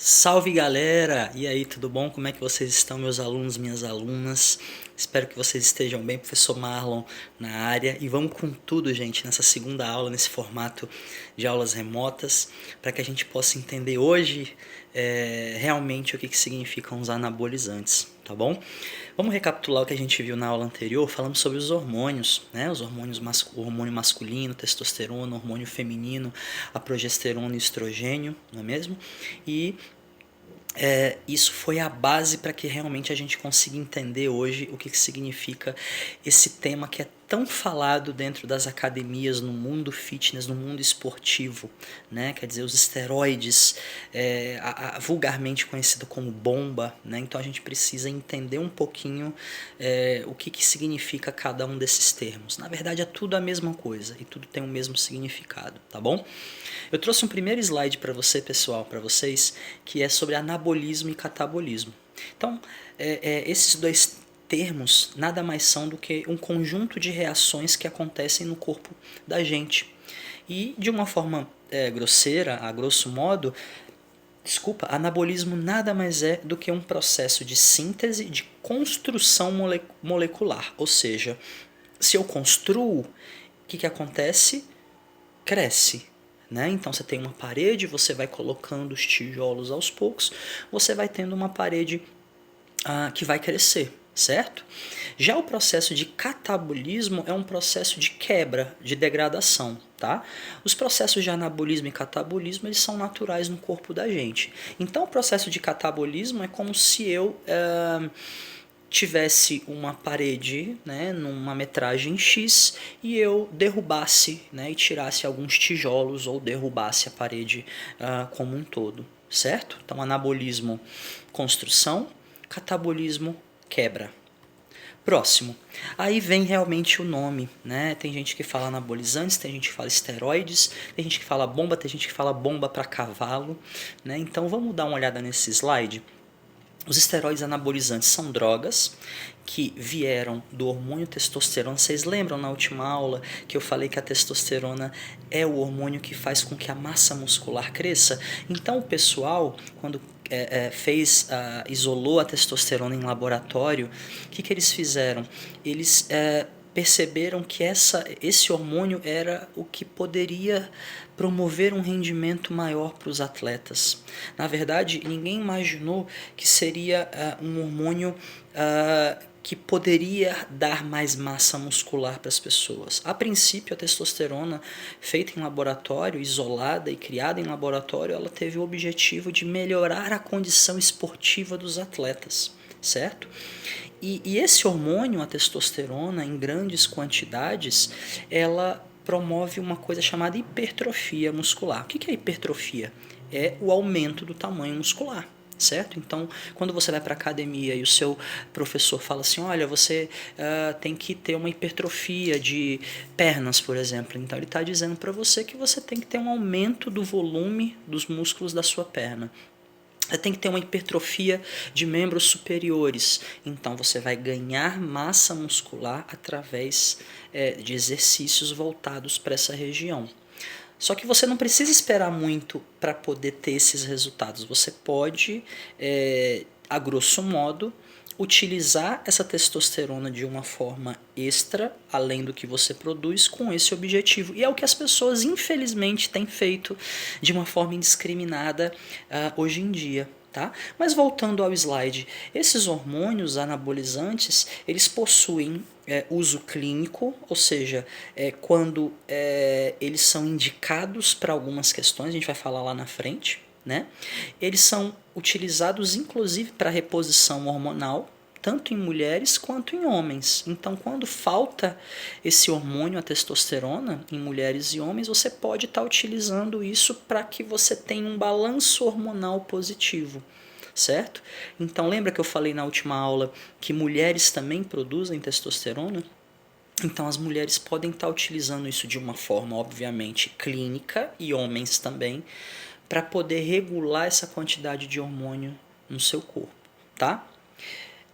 Salve galera! E aí, tudo bom? Como é que vocês estão, meus alunos, minhas alunas? Espero que vocês estejam bem, professor Marlon na área. E vamos com tudo, gente, nessa segunda aula, nesse formato de aulas remotas, para que a gente possa entender hoje realmente o que significam os anabolizantes, tá bom? Vamos recapitular o que a gente viu na aula anterior, falando sobre os hormônios, né? Os hormônios, o hormônio masculino, testosterona, o hormônio feminino, a progesterona e o estrogênio, não é mesmo? E isso foi a base para que realmente a gente consiga entender hoje o que significa esse tema que é tão falado dentro das academias, no mundo fitness, no mundo esportivo, né? Quer dizer, os esteroides, vulgarmente conhecido como bomba, né? Então a gente precisa entender um pouquinho o que significa cada um desses termos. Na verdade é tudo a mesma coisa e tudo tem o mesmo significado, tá bom? Eu trouxe um primeiro slide para você, pessoal, para vocês, que é sobre anabolismo e catabolismo. Então, esses dois termos nada mais são do que um conjunto de reações que acontecem no corpo da gente. E de uma forma grosseira, a grosso modo, anabolismo nada mais é do que um processo de síntese de construção molecular. Ou seja, se eu construo, o que acontece? Cresce. Né? Então você tem uma parede, você vai colocando os tijolos aos poucos, você vai tendo uma parede que vai crescer, certo? Já o processo de catabolismo é um processo de quebra, de degradação, tá? Os processos de anabolismo e catabolismo eles são naturais no corpo da gente. Então o processo de catabolismo é como se eu tivesse uma parede, né, numa metragem X e eu derrubasse, né, e tirasse alguns tijolos ou derrubasse a parede como um todo, certo? Então anabolismo, construção, catabolismo, quebra. Próximo. Aí vem realmente o nome, né? Tem gente que fala anabolizantes, tem gente que fala esteroides, tem gente que fala bomba, tem gente que fala bomba para cavalo, né? Então vamos dar uma olhada nesse slide. Os esteroides anabolizantes são drogas que vieram do hormônio testosterona. Vocês lembram na última aula que eu falei que a testosterona é o hormônio que faz com que a massa muscular cresça? Então o pessoal, quando isolou a testosterona em laboratório, o que eles fizeram? Eles perceberam que esse hormônio era o que poderia promover um rendimento maior para os atletas. Na verdade, ninguém imaginou que seria um hormônio que poderia dar mais massa muscular para as pessoas. A princípio, a testosterona feita em laboratório, isolada e criada em laboratório, ela teve o objetivo de melhorar a condição esportiva dos atletas, certo? E esse hormônio, a testosterona, em grandes quantidades, ela promove uma coisa chamada hipertrofia muscular. O que é hipertrofia? É o aumento do tamanho muscular, certo? Então, quando você vai para a academia e o seu professor fala assim, olha, você tem que ter uma hipertrofia de pernas, por exemplo. Então, ele está dizendo para você que você tem que ter um aumento do volume dos músculos da sua perna. Você tem que ter uma hipertrofia de membros superiores. Então você vai ganhar massa muscular através de exercícios voltados para essa região. Só que você não precisa esperar muito para poder ter esses resultados. Você pode, a grosso modo, utilizar essa testosterona de uma forma extra, além do que você produz, com esse objetivo. E é o que as pessoas, infelizmente, têm feito de uma forma indiscriminada hoje em dia. Tá? Mas voltando ao slide, esses hormônios anabolizantes, eles possuem uso clínico, ou seja, quando eles são indicados para algumas questões, a gente vai falar lá na frente, né? Eles são utilizados inclusive para reposição hormonal, tanto em mulheres quanto em homens. Então, quando falta esse hormônio, a testosterona, em mulheres e homens, você pode estar utilizando isso para que você tenha um balanço hormonal positivo, certo? Então, lembra que eu falei na última aula que mulheres também produzem testosterona? Então, as mulheres podem estar utilizando isso de uma forma, obviamente, clínica, e homens também, para poder regular essa quantidade de hormônio no seu corpo, tá?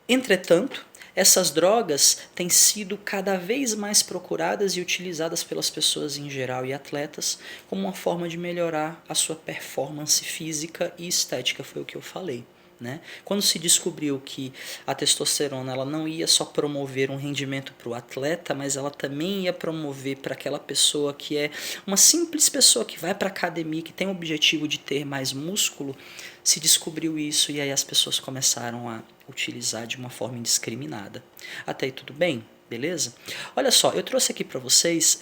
Entretanto, essas drogas têm sido cada vez mais procuradas e utilizadas pelas pessoas em geral e atletas como uma forma de melhorar a sua performance física e estética, foi o que eu falei. Né? Quando se descobriu que a testosterona ela não ia só promover um rendimento para o atleta, mas ela também ia promover para aquela pessoa que é uma simples pessoa que vai para a academia, que tem o objetivo de ter mais músculo, se descobriu isso e aí as pessoas começaram a utilizar de uma forma indiscriminada. Até aí tudo bem? Beleza? Olha só, eu trouxe aqui para vocês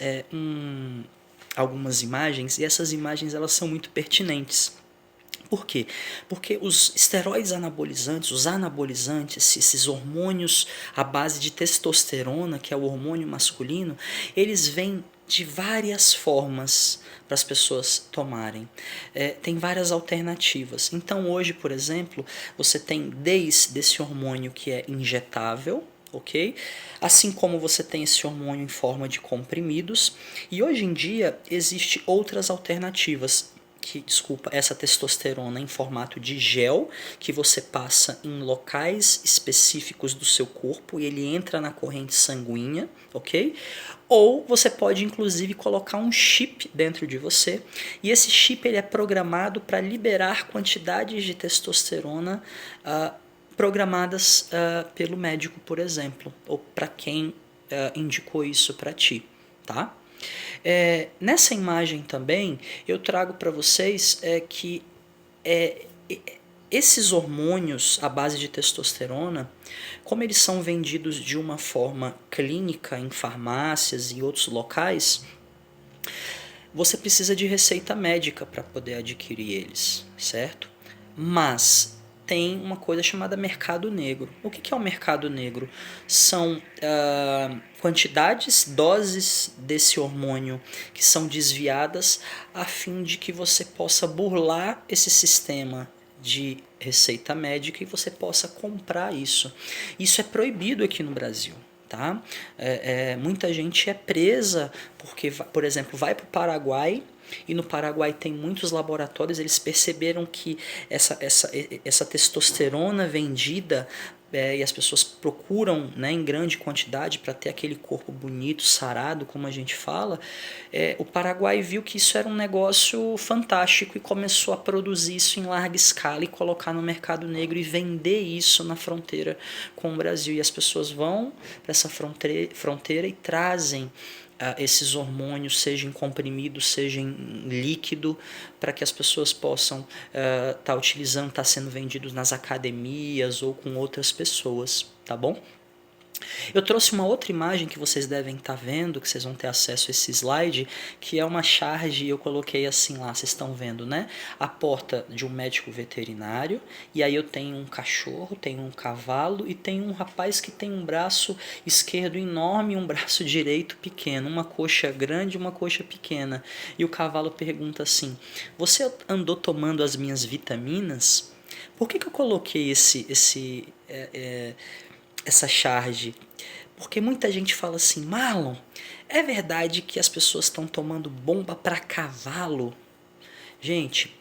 algumas imagens e essas imagens elas são muito pertinentes. Por quê? Porque os esteroides anabolizantes, os anabolizantes, esses hormônios à base de testosterona, que é o hormônio masculino, eles vêm de várias formas para as pessoas tomarem. Tem várias alternativas. Então hoje, por exemplo, você tem desde esse hormônio que é injetável, ok? Assim como você tem esse hormônio em forma de comprimidos, e hoje em dia existem outras alternativas. Essa testosterona em formato de gel que você passa em locais específicos do seu corpo e ele entra na corrente sanguínea, ok? Ou você pode inclusive colocar um chip dentro de você e esse chip ele é programado para liberar quantidades de testosterona programadas pelo médico, por exemplo, ou para quem indicou isso para ti, tá? Nessa imagem também eu trago para vocês que esses hormônios à base de testosterona, como eles são vendidos de uma forma clínica em farmácias e outros locais, você precisa de receita médica para poder adquirir eles, certo? Mas tem uma coisa chamada mercado negro. O que é o mercado negro? São quantidades, doses desse hormônio que são desviadas a fim de que você possa burlar esse sistema de receita médica e você possa comprar isso. Isso é proibido aqui no Brasil. Tá? Muita gente é presa porque, por exemplo, vai para o Paraguai e no Paraguai tem muitos laboratórios, eles perceberam que essa testosterona vendida e as pessoas procuram, né, em grande quantidade para ter aquele corpo bonito, sarado, como a gente fala, o Paraguai viu que isso era um negócio fantástico e começou a produzir isso em larga escala e colocar no mercado negro e vender isso na fronteira com o Brasil. E as pessoas vão para essa fronteira e trazem esses hormônios, seja em comprimido, seja em líquido, para que as pessoas possam estar utilizando, estar sendo vendidos nas academias ou com outras pessoas, tá bom? Eu trouxe uma outra imagem que vocês devem estar vendo, que vocês vão ter acesso a esse slide, que é uma charge, eu coloquei assim lá, vocês estão vendo, né? A porta de um médico veterinário, e aí eu tenho um cachorro, tenho um cavalo e tenho um rapaz que tem um braço esquerdo enorme e um braço direito pequeno, uma coxa grande e uma coxa pequena. E o cavalo pergunta assim: você andou tomando as minhas vitaminas? Por que eu coloquei essa charge? Porque muita gente fala assim: Marlon, é verdade que as pessoas estão tomando bomba para cavalo? Gente,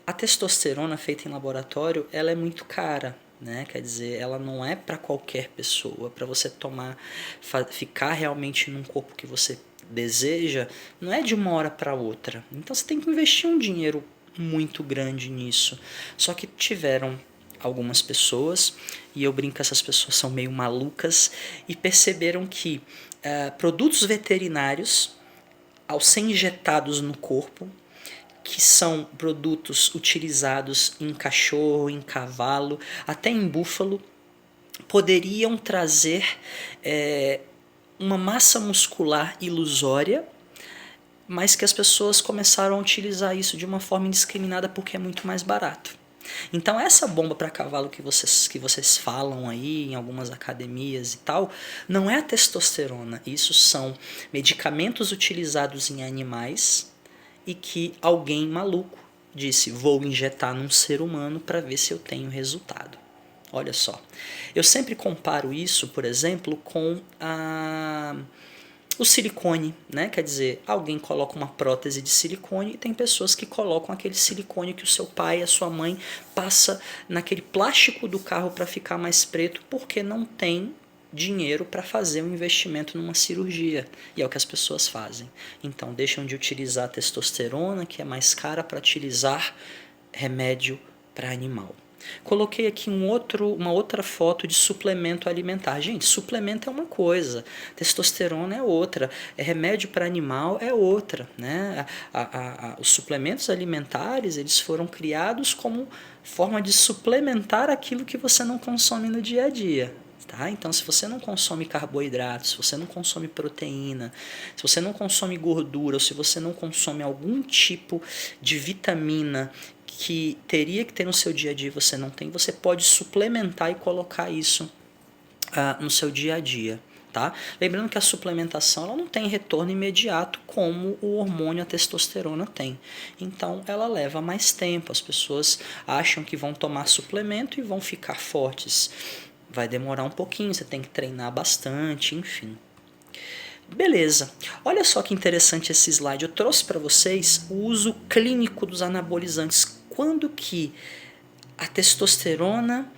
a testosterona feita em laboratório, ela é muito cara, né? Quer dizer, ela não é para qualquer pessoa. Para você tomar, ficar realmente num corpo que você deseja, não é de uma hora para outra. Então você tem que investir um dinheiro muito grande nisso. Só que tiveram algumas pessoas, e eu brinco que essas pessoas são meio malucas, e perceberam que produtos veterinários, ao ser injetados no corpo, que são produtos utilizados em cachorro, em cavalo, até em búfalo, poderiam trazer uma massa muscular ilusória, mas que as pessoas começaram a utilizar isso de uma forma indiscriminada porque é muito mais barato. Então essa bomba para cavalo que vocês falam aí em algumas academias e tal, não é a testosterona. Isso são medicamentos utilizados em animais e que alguém maluco disse: vou injetar num ser humano para ver se eu tenho resultado. Olha só, eu sempre comparo isso, por exemplo, com O silicone, né? Quer dizer, alguém coloca uma prótese de silicone e tem pessoas que colocam aquele silicone que o seu pai e a sua mãe passa naquele plástico do carro para ficar mais preto porque não tem dinheiro para fazer um investimento numa cirurgia. E é o que as pessoas fazem. Então deixam de utilizar a testosterona, que é mais cara, para utilizar remédio para animal. Coloquei aqui uma outra foto de suplemento alimentar. Gente, suplemento é uma coisa, testosterona é outra, remédio para animal é outra. Né? Os suplementos alimentares eles foram criados como forma de suplementar aquilo que você não consome no dia a dia. Tá? Então, se você não consome carboidratos, se você não consome proteína, se você não consome gordura, ou se você não consome algum tipo de vitamina que teria que ter no seu dia a dia e você não tem, você pode suplementar e colocar isso no seu dia a dia. Tá? Lembrando que a suplementação ela não tem retorno imediato como o hormônio, a testosterona, tem. Então ela leva mais tempo. As pessoas acham que vão tomar suplemento e vão ficar fortes. Vai demorar um pouquinho, você tem que treinar bastante, enfim. Beleza, olha só que interessante esse slide. Eu trouxe para vocês o uso clínico dos anabolizantes. Quando que a testosterona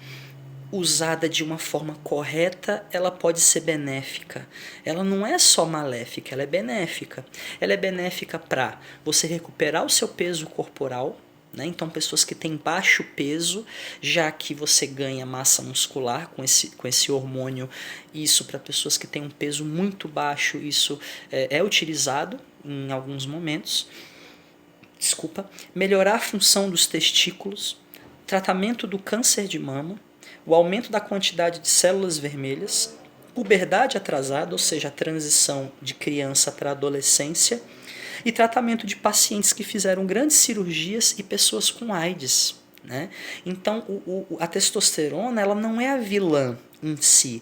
usada de uma forma correta, ela pode ser benéfica. Ela não é só maléfica, ela é benéfica. Ela é benéfica para você recuperar o seu peso corporal, né? Então, pessoas que têm baixo peso, já que você ganha massa muscular com esse hormônio, isso para pessoas que têm um peso muito baixo, isso é utilizado em alguns momentos. Melhorar a função dos testículos, tratamento do câncer de mama, o aumento da quantidade de células vermelhas, puberdade atrasada, ou seja, a transição de criança para adolescência, e tratamento de pacientes que fizeram grandes cirurgias e pessoas com AIDS. Né? Então, a testosterona ela não é a vilã em si.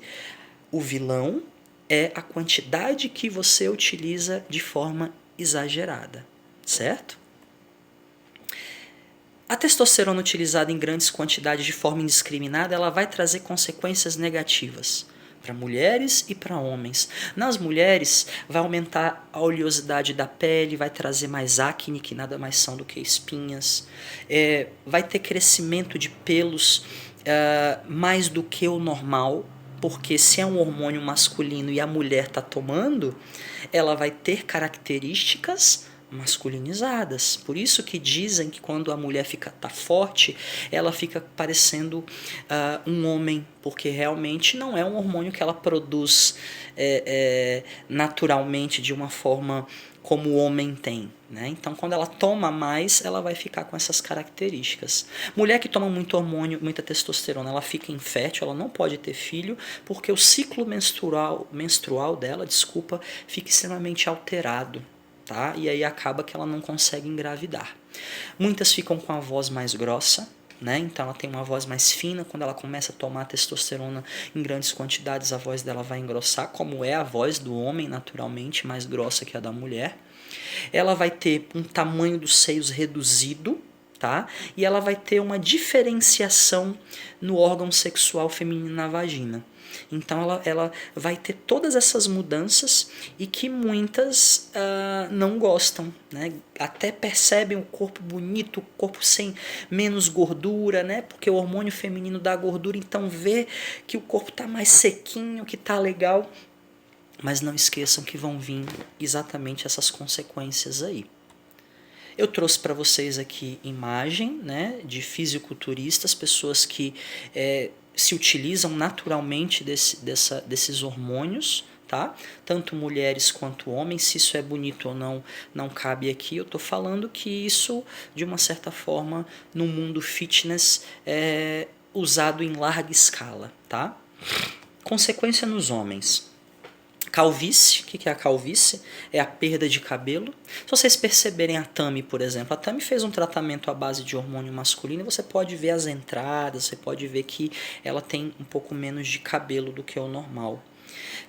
O vilão é a quantidade que você utiliza de forma exagerada, certo? A testosterona utilizada em grandes quantidades de forma indiscriminada, ela vai trazer consequências negativas para mulheres e para homens. Nas mulheres, vai aumentar a oleosidade da pele, vai trazer mais acne, que nada mais são do que espinhas, vai ter crescimento de pelos mais do que o normal, porque se é um hormônio masculino e a mulher está tomando, ela vai ter características masculinizadas. Por isso que dizem que quando a mulher tá forte, ela fica parecendo um homem, porque realmente não é um hormônio que ela produz naturalmente de uma forma como o homem tem. Né? Então, quando ela toma mais, ela vai ficar com essas características. Mulher que toma muito hormônio, muita testosterona, ela fica infértil, ela não pode ter filho, porque o ciclo menstrual dela, fica extremamente alterado. Tá? E aí acaba que ela não consegue engravidar. Muitas ficam com a voz mais grossa, né? Então ela tem uma voz mais fina. Quando ela começa a tomar testosterona em grandes quantidades, a voz dela vai engrossar, como é a voz do homem naturalmente, mais grossa que a da mulher. Ela vai ter um tamanho dos seios reduzido, tá? E ela vai ter uma diferenciação no órgão sexual feminino na vagina. Então ela vai ter todas essas mudanças e que muitas não gostam, né? Até percebem o corpo bonito, o corpo sem menos gordura, né? Porque o hormônio feminino dá gordura, então vê que o corpo está mais sequinho, que está legal. Mas não esqueçam que vão vir exatamente essas consequências aí. Eu trouxe para vocês aqui imagem, né, de fisiculturistas, pessoas que se utilizam naturalmente desses hormônios, tá? Tanto mulheres quanto homens. Se isso é bonito ou não, não cabe aqui. Eu estou falando que isso, de uma certa forma, no mundo fitness é usado em larga escala, tá? Consequência nos homens. Calvície, o que é a calvície? É a perda de cabelo. Se vocês perceberem a Tami, por exemplo, a Tami fez um tratamento à base de hormônio masculino, você pode ver as entradas, você pode ver que ela tem um pouco menos de cabelo do que o normal.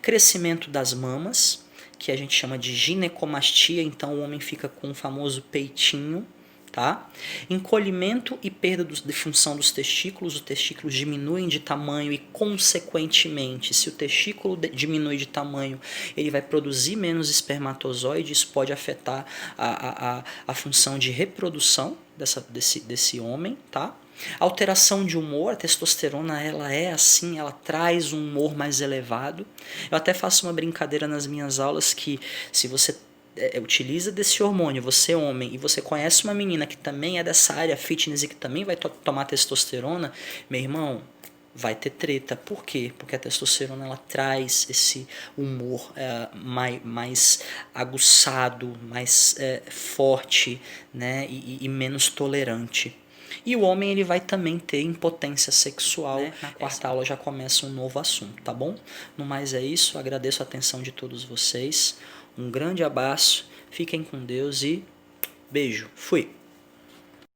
Crescimento das mamas, que a gente chama de ginecomastia, então o homem fica com o famoso peitinho, tá? Encolhimento e perda de função dos testículos, os testículos diminuem de tamanho e, consequentemente, se o testículo diminui de tamanho, ele vai produzir menos espermatozoides, isso pode afetar a função de reprodução desse homem, tá? Alteração de humor, a testosterona ela é assim, ela traz um humor mais elevado. Eu até faço uma brincadeira nas minhas aulas que se você utiliza desse hormônio, você é homem, e você conhece uma menina que também é dessa área fitness e que também vai tomar testosterona, meu irmão, vai ter treta. Por quê? Porque a testosterona ela traz esse humor mais aguçado, mais forte, né? E menos tolerante. E o homem ele vai também ter impotência sexual, né? Na quarta aula já começa um novo assunto, tá bom? No mais é isso, agradeço a atenção de todos vocês, um grande abraço, fiquem com Deus e beijo, fui!